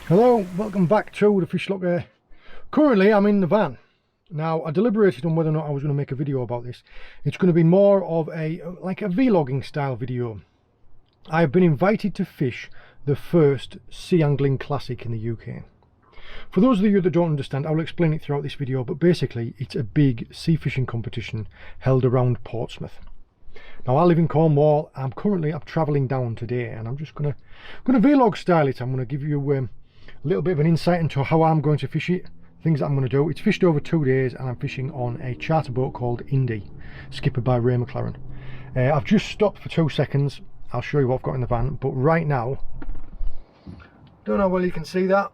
Hello, welcome back to the FishLocker. Currently I'm in the van. Now I deliberated on whether or not I was going to make a video about this. It's going to be more of a vlogging style video. I have been invited to fish the first sea angling classic in the UK. For those of you that don't understand, I'll explain it throughout this video, but basically it's a big sea fishing competition held around Portsmouth. Now I live in Cornwall. I'm travelling down today, and I'm just gonna vlog style it. I'm gonna give you a little bit of an insight into how I'm going to fish it, things that I'm going to do. It's fished over 2 days, and I'm fishing on a charter boat called Indy, skippered by Ray McLarens. I've just stopped for 2 seconds. I'll show you what I've got in the van, but right now, don't know whether you can see that,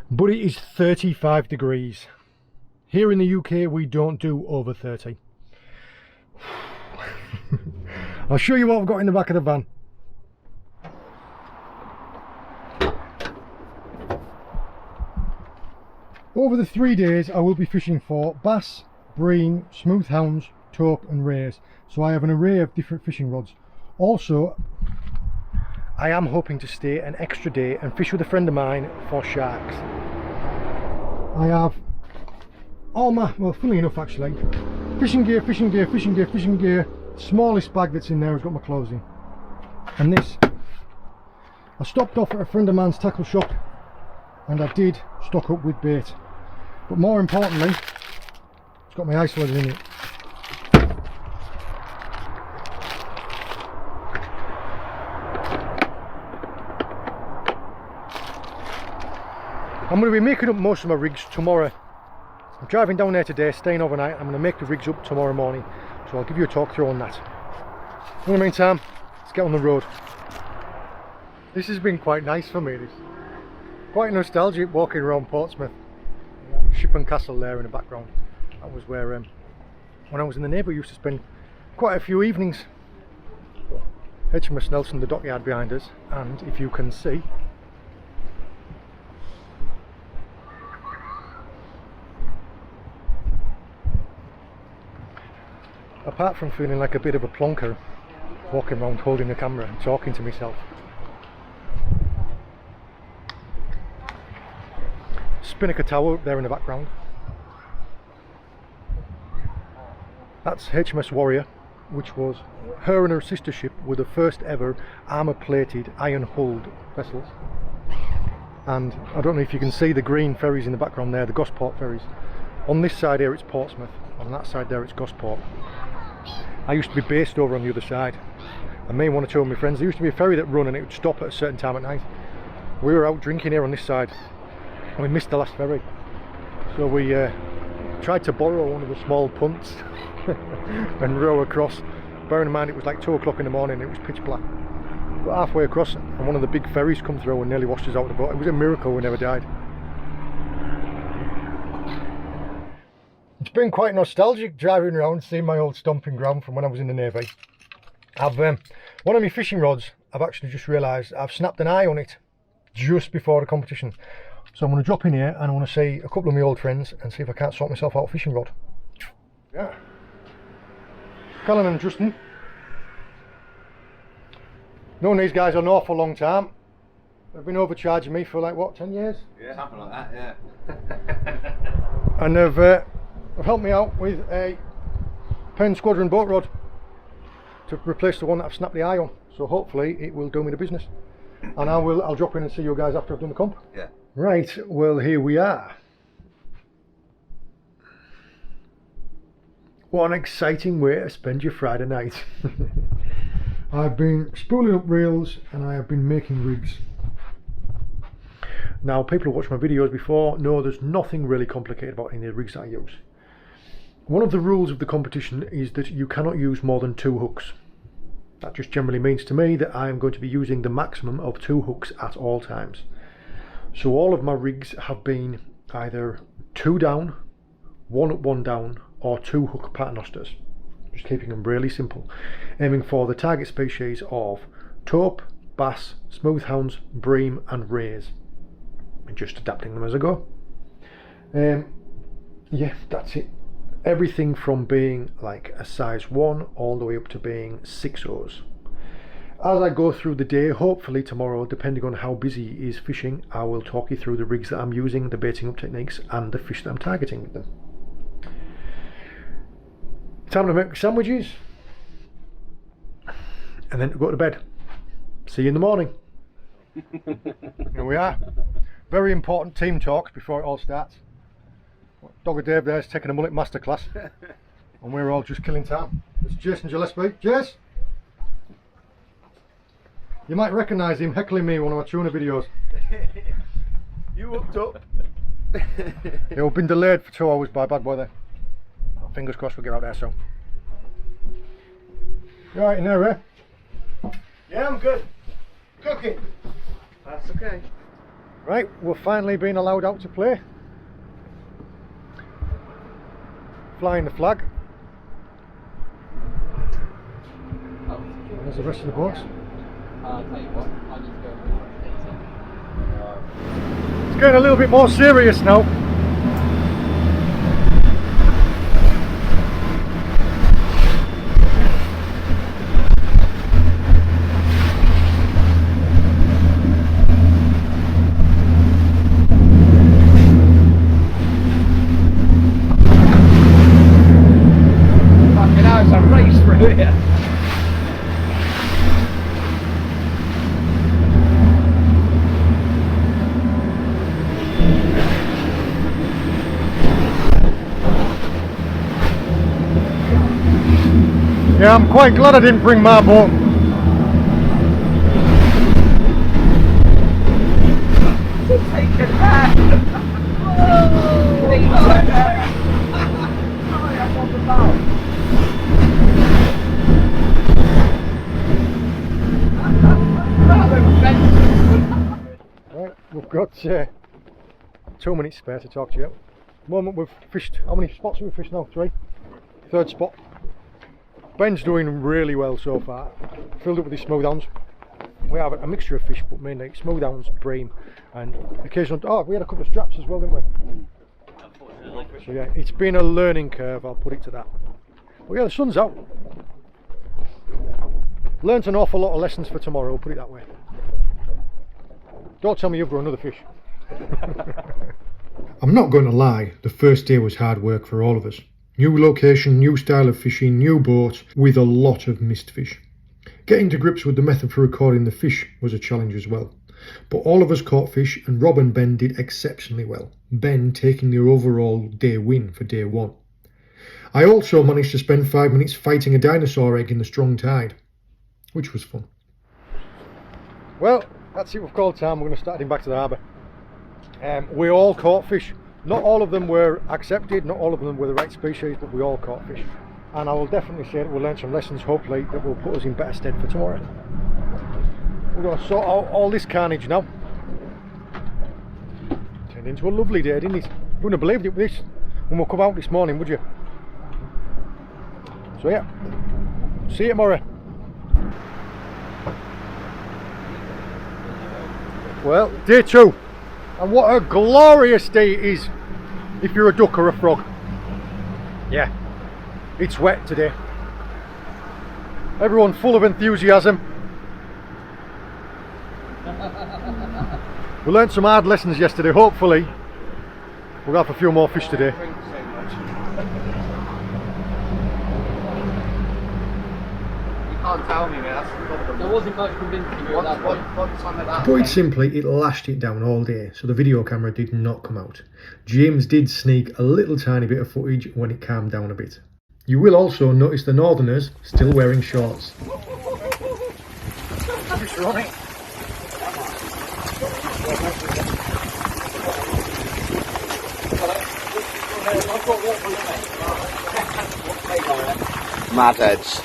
but it is 35 degrees. Here in the UK we don't do over 30. I'll show you what I've got in the back of the van. Over the 3 days I will be fishing for bass, bream, smooth hounds, taupe and rays. So I have an array of different fishing rods. Also, I am hoping to stay an extra day and fish with a friend of mine for sharks. I have all my, well, funnily enough actually, fishing gear. Smallest bag that's in there has got my clothes in. And this, I stopped off at a friend of mine's tackle shop and I did stock up with bait. But more importantly, it's got my isolators in it. I'm going to be making up most of my rigs tomorrow. I'm driving down there today, staying overnight. I'm going to make the rigs up tomorrow morning, so I'll give you a talk through on that. In the meantime, let's get on the road. This has been quite nice for me. This quite nostalgic walking around Portsmouth. Ship and castle there in the background. That was where, when I was in the Navy, we used to spend quite a few evenings. HMS Nelson, the dockyard behind us, and if you can see, apart from feeling like a bit of a plonker walking around holding the camera and talking to myself, Spinnaker Tower up there in the background, that's HMS Warrior, which was her and her sister ship were the first ever armour plated iron hulled vessels. And I don't know if you can see the green ferries in the background there, the Gosport ferries. On this side here it's Portsmouth, on that side there it's Gosport. I used to be based over on the other side, and me and one or two of my friends, there used to be a ferry that run and it would stop at a certain time at night. We were out drinking here on this side and we missed the last ferry, so we tried to borrow one of the small punts and row across, bearing in mind it was like 2 o'clock in the morning and it was pitch black. But halfway across and one of the big ferries come through and nearly washed us out of the boat. It was a miracle we never died. It's been quite nostalgic driving around, seeing my old stomping ground from when I was in the Navy. I've one of my fishing rods, I've actually just realised I've snapped an eye on it just before the competition. So I'm going to drop in here and I want to see a couple of my old friends and see if I can't sort myself out a fishing rod. Yeah. Colin and Justin. Known these guys an awful long time. They've been overcharging me for like what, 10 years? Yeah, something like that, yeah. And they've helped me out with a Penn Squadron boat rod to replace the one that I've snapped the eye on. So hopefully it will do me the business. And I'll drop in and see you guys after I've done the comp. Yeah. Right, well here we are. What an exciting way to spend your Friday night. I've been spooling up reels and I have been making rigs. Now, people who watched my videos before know there's nothing really complicated about any of the rigs that I use. One of the rules of the competition is that you cannot use more than 2 hooks. That just generally means to me that I am going to be using the maximum of 2 hooks at all times. So all of my rigs have been either 2 down, 1 up, 1 down, or 2 hook paternosters. Just keeping them really simple. Aiming for the target species of taupe, bass, smooth hounds, bream and rays. And just adapting them as I go. Yeah, that's it. Everything from being like a size 1 all the way up to being 6 O's. As I go through the day, hopefully tomorrow, depending on how busy he is fishing, I will talk you through the rigs that I'm using, the baiting up techniques, and the fish that I'm targeting with them. Time to make sandwiches, and then to go to bed. See you in the morning. Here we are. Very important team talk before it all starts. Dogger Dave there's taking a mullet masterclass, and we're all just killing time. It's Jason Gillespie. Jace! You might recognise him heckling me in one of my tuna videos. You hooked up. Yeah, we've been delayed for 2 hours by bad weather. Fingers crossed we'll get out there soon. You alright in there, Ray? Yeah, I'm good. Cooking! That's okay. Right, we're finally being allowed out to play. Flying the flag. And there's the rest of the boats. I'll tell you what, I need to go and It's getting a little bit more serious now. fucking hell, it's a race through here. Yeah, I'm quite glad I didn't bring my boat. Take it back. Take it back. Sorry, I'm on the boat. Right, we've got 2 minutes spare to talk to you. At the moment we've fished, how many spots have we fished now? 3? Third spot. Ben's doing really well so far. Filled up with these smooth hounds. We have a mixture of fish, but mainly smooth hounds, bream, and occasional. Oh, we had a couple of straps as well, didn't we? So yeah, it's been a learning curve, I'll put it to that. But yeah, the sun's out. Learned an awful lot of lessons for tomorrow, put it that way. Don't tell me you've got another fish. I'm not going to lie, the first day was hard work for all of us. New location, new style of fishing, new boat, with a lot of missed fish. Getting to grips with the method for recording the fish was a challenge as well. But all of us caught fish, and Rob and Ben did exceptionally well, Ben taking the overall day win for day 1. I also managed to spend 5 minutes fighting a dinosaur egg in the strong tide, which was fun. Well, that's it, we've called time. We're going to start heading back to the harbour. We all caught fish. Not all of them were accepted, not all of them were the right species, but we all caught fish. And I will definitely say that we'll learn some lessons, hopefully, that will put us in better stead for tomorrow. We're going to sort out all this carnage now. Turned into a lovely day, didn't it? You wouldn't have believed it with this when we come out this morning, would you? So yeah, see you tomorrow. Well, day 2. And what a glorious day it is if you're a duck or a frog. Yeah, it's wet today. Everyone full of enthusiasm. We learned some hard lessons yesterday. Hopefully we'll have a few more fish today. Can't tell me, man. That's the problem. There wasn't much convincing you at that point. To put it simply, it lashed it down all day, so the video camera did not come out. James did sneak a little tiny bit of footage when it calmed down a bit. You will also notice the northerners still wearing shorts. Mad heads.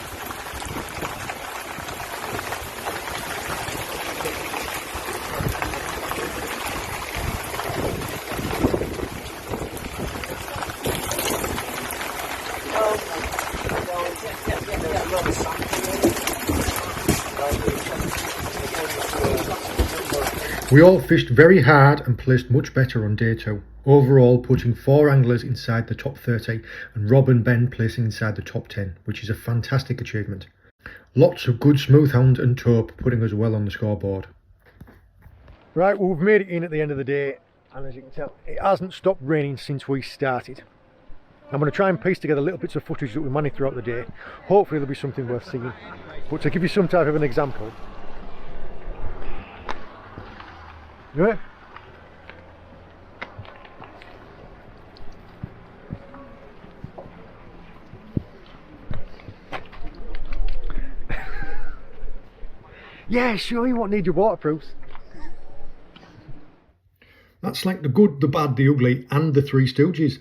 We all fished very hard and placed much better on day 2. Overall putting 4 anglers inside the top 30 and Rob and Ben placing inside the top 10, which is a fantastic achievement. Lots of good smoothhound and taupe putting us well on the scoreboard. Right, well, we've made it in at the end of the day, and as you can tell, it hasn't stopped raining since we started. I'm going to try and piece together little bits of footage that we managed throughout the day. Hopefully there'll be something worth seeing. But to give you some type of an example, right? Yeah, sure, you won't need your waterproofs. That's like the good, the bad, the ugly, and the Three Stooges.